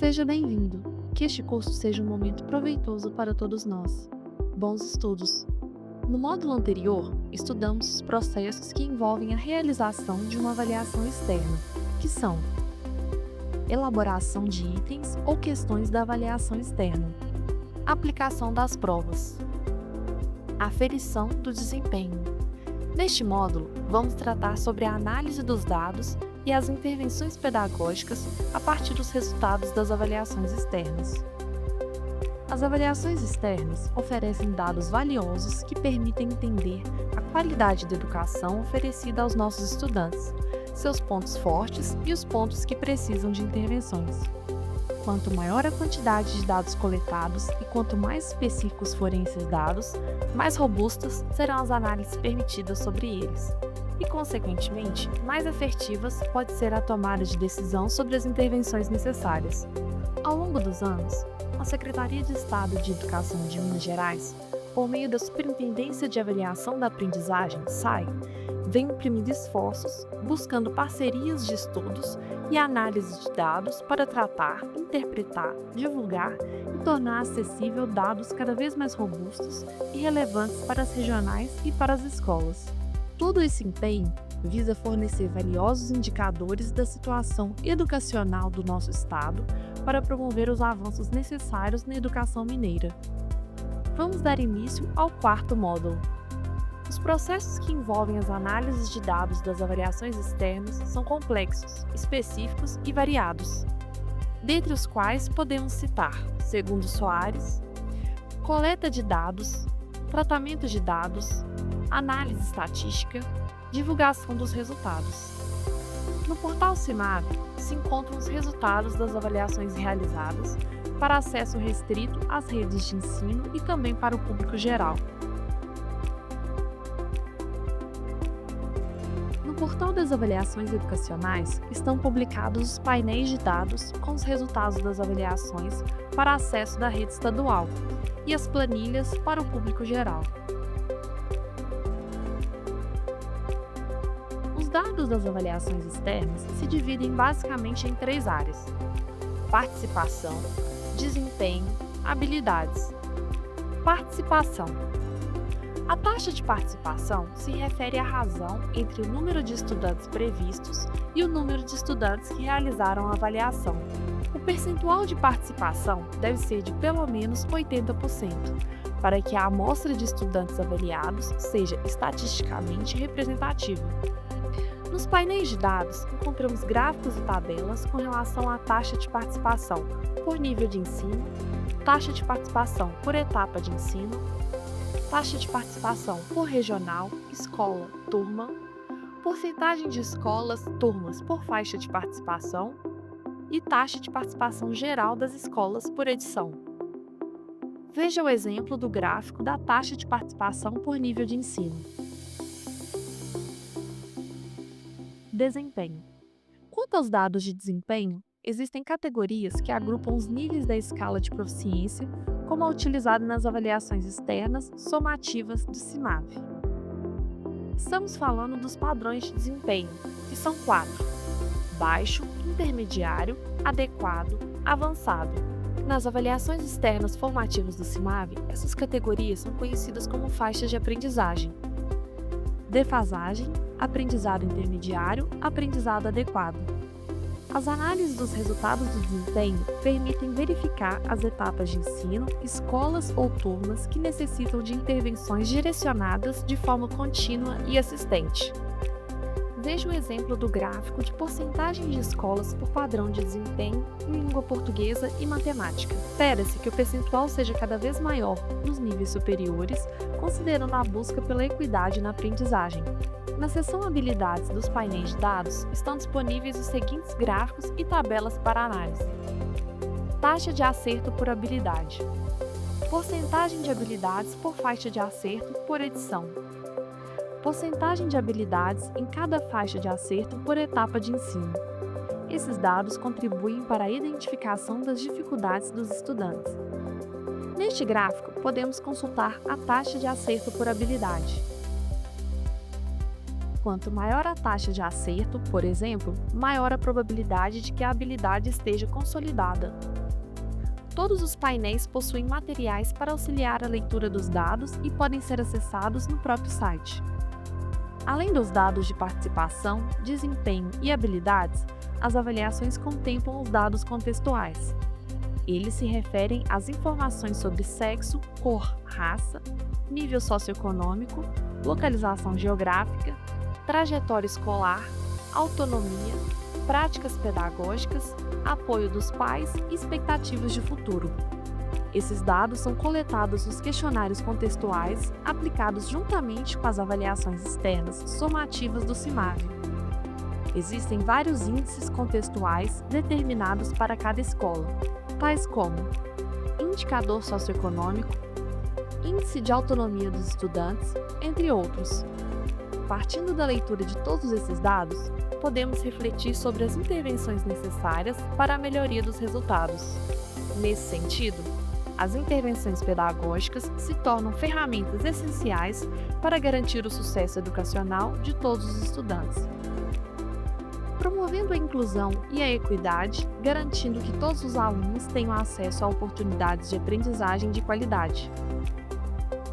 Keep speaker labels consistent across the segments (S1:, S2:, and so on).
S1: Seja bem-vindo. Que este curso seja um momento proveitoso para todos nós. Bons estudos! No módulo anterior, estudamos os processos que envolvem a realização de uma avaliação externa, que são elaboração de itens ou questões da avaliação externa, aplicação das provas, aferição do desempenho. Neste módulo, vamos tratar sobre a análise dos dados e as intervenções pedagógicas a partir dos resultados das avaliações externas. As avaliações externas oferecem dados valiosos que permitem entender a qualidade da educação oferecida aos nossos estudantes, seus pontos fortes e os pontos que precisam de intervenções. Quanto maior a quantidade de dados coletados e quanto mais específicos forem esses dados, mais robustas serão as análises permitidas sobre eles. E, consequentemente, mais assertivas pode ser a tomada de decisão sobre as intervenções necessárias. Ao longo dos anos, a Secretaria de Estado de Educação de Minas Gerais, por meio da Superintendência de Avaliação da Aprendizagem, SAI, vem imprimindo esforços, buscando parcerias de estudos e análise de dados para tratar, interpretar, divulgar e tornar acessível dados cada vez mais robustos e relevantes para as regionais e para as escolas. Todo esse empenho visa fornecer valiosos indicadores da situação educacional do nosso estado para promover os avanços necessários na educação mineira. Vamos dar início ao quarto módulo. Os processos que envolvem as análises de dados das avaliações externas são complexos, específicos e variados, dentre os quais podemos citar, segundo Soares, coleta de dados, tratamento de dados, análise estatística, divulgação dos resultados. No portal CIMAV se encontram os resultados das avaliações realizadas para acesso restrito às redes de ensino e também para o público geral. No portal das avaliações educacionais estão publicados os painéis de dados com os resultados das avaliações para acesso da rede estadual e as planilhas para o público geral. Os dados das avaliações externas se dividem basicamente em três áreas: participação, desempenho, habilidades. Participação. A taxa de participação se refere à razão entre o número de estudantes previstos e o número de estudantes que realizaram a avaliação. O percentual de participação deve ser de pelo menos 80%, para que a amostra de estudantes avaliados seja estatisticamente representativa. Nos painéis de dados, encontramos gráficos e tabelas com relação à taxa de participação por nível de ensino, taxa de participação por etapa de ensino, taxa de participação por regional, escola, turma, porcentagem de escolas, turmas por faixa de participação e taxa de participação geral das escolas por edição. Veja o exemplo do gráfico da taxa de participação por nível de ensino. Desempenho. Quanto aos dados de desempenho, existem categorias que agrupam os níveis da escala de proficiência, como a utilizada nas avaliações externas somativas do CIMAV. Estamos falando dos padrões de desempenho, que são 4: baixo, intermediário, adequado, avançado. Nas avaliações externas formativas do CIMAV, essas categorias são conhecidas como faixas de aprendizagem: defasagem, aprendizado intermediário, aprendizado adequado. As análises dos resultados do desempenho permitem verificar as etapas de ensino, escolas ou turmas que necessitam de intervenções direcionadas de forma contínua e assistente. Veja o exemplo do gráfico de porcentagem de escolas por padrão de desempenho em língua portuguesa e matemática. Espera-se que o percentual seja cada vez maior nos níveis superiores, considerando a busca pela equidade na aprendizagem. Na seção Habilidades dos painéis de dados estão disponíveis os seguintes gráficos e tabelas para análise: taxa de acerto por habilidade, porcentagem de habilidades por faixa de acerto por edição, porcentagem de habilidades em cada faixa de acerto por etapa de ensino. Esses dados contribuem para a identificação das dificuldades dos estudantes. Neste gráfico, podemos consultar a taxa de acerto por habilidade. Quanto maior a taxa de acerto, por exemplo, maior a probabilidade de que a habilidade esteja consolidada. Todos os painéis possuem materiais para auxiliar a leitura dos dados e podem ser acessados no próprio site. Além dos dados de participação, desempenho e habilidades, as avaliações contemplam os dados contextuais. Eles se referem às informações sobre sexo, cor, raça, nível socioeconômico, localização geográfica, trajetória escolar, autonomia, práticas pedagógicas, apoio dos pais e expectativas de futuro. Esses dados são coletados nos questionários contextuais aplicados juntamente com as avaliações externas somativas do CIMAVE. Existem vários índices contextuais determinados para cada escola, tais como indicador socioeconômico, índice de autonomia dos estudantes, entre outros. Partindo da leitura de todos esses dados, podemos refletir sobre as intervenções necessárias para a melhoria dos resultados. Nesse sentido, as intervenções pedagógicas se tornam ferramentas essenciais para garantir o sucesso educacional de todos os estudantes. Promovendo a inclusão e a equidade, garantindo que todos os alunos tenham acesso a oportunidades de aprendizagem de qualidade.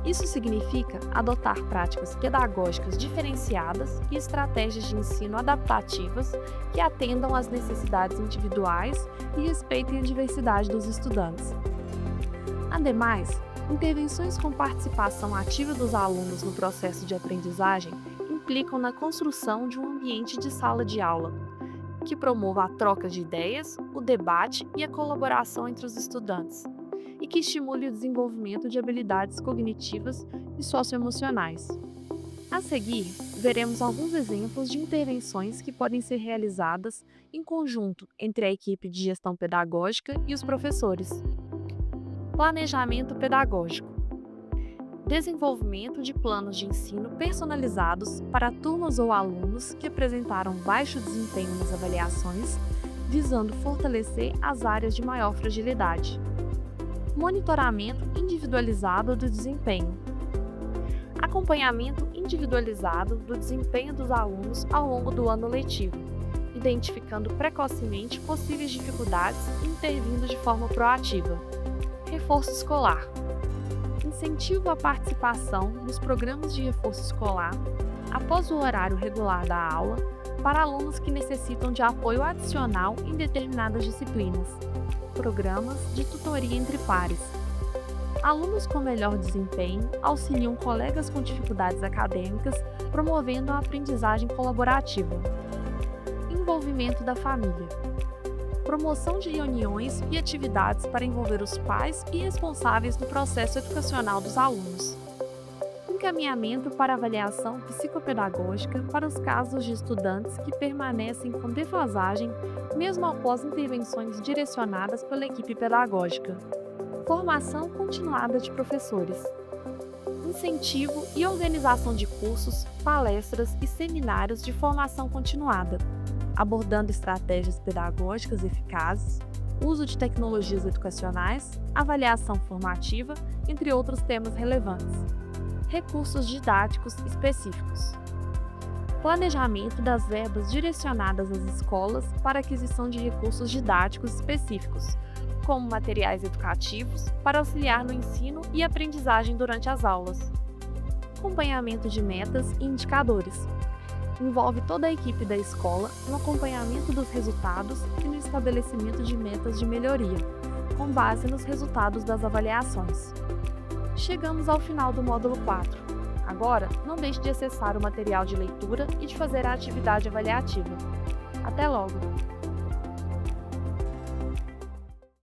S1: Isso significa adotar práticas pedagógicas diferenciadas e estratégias de ensino adaptativas que atendam às necessidades individuais e respeitem a diversidade dos estudantes. Ademais, intervenções com participação ativa dos alunos no processo de aprendizagem implicam na construção de um ambiente de sala de aula, que promova a troca de ideias, o debate e a colaboração entre os estudantes, e que estimule o desenvolvimento de habilidades cognitivas e socioemocionais. A seguir, veremos alguns exemplos de intervenções que podem ser realizadas em conjunto entre a equipe de gestão pedagógica e os professores. Planejamento pedagógico. Desenvolvimento de planos de ensino personalizados para turmas ou alunos que apresentaram baixo desempenho nas avaliações, visando fortalecer as áreas de maior fragilidade. Monitoramento individualizado do desempenho. Acompanhamento individualizado do desempenho dos alunos ao longo do ano letivo, identificando precocemente possíveis dificuldades e intervindo de forma proativa. Reforço escolar. Incentivo à participação nos programas de reforço escolar após o horário regular da aula para alunos que necessitam de apoio adicional em determinadas disciplinas. Programas de tutoria entre pares. Alunos com melhor desempenho auxiliam colegas com dificuldades acadêmicas, promovendo a aprendizagem colaborativa. Envolvimento da família. Promoção de reuniões e atividades para envolver os pais e responsáveis no processo educacional dos alunos. Encaminhamento para avaliação psicopedagógica para os casos de estudantes que permanecem com defasagem mesmo após intervenções direcionadas pela equipe pedagógica. Formação continuada de professores. Incentivo e organização de cursos, palestras e seminários de formação continuada, abordando estratégias pedagógicas eficazes, uso de tecnologias educacionais, avaliação formativa, entre outros temas relevantes. Recursos didáticos específicos. Planejamento das verbas direcionadas às escolas para aquisição de recursos didáticos específicos, como materiais educativos, para auxiliar no ensino e aprendizagem durante as aulas. Acompanhamento de metas e indicadores. Envolve toda a equipe da escola no acompanhamento dos resultados e no estabelecimento de metas de melhoria, com base nos resultados das avaliações. Chegamos ao final do módulo 4. Agora, não deixe de acessar o material de leitura e de fazer a atividade avaliativa. Até logo!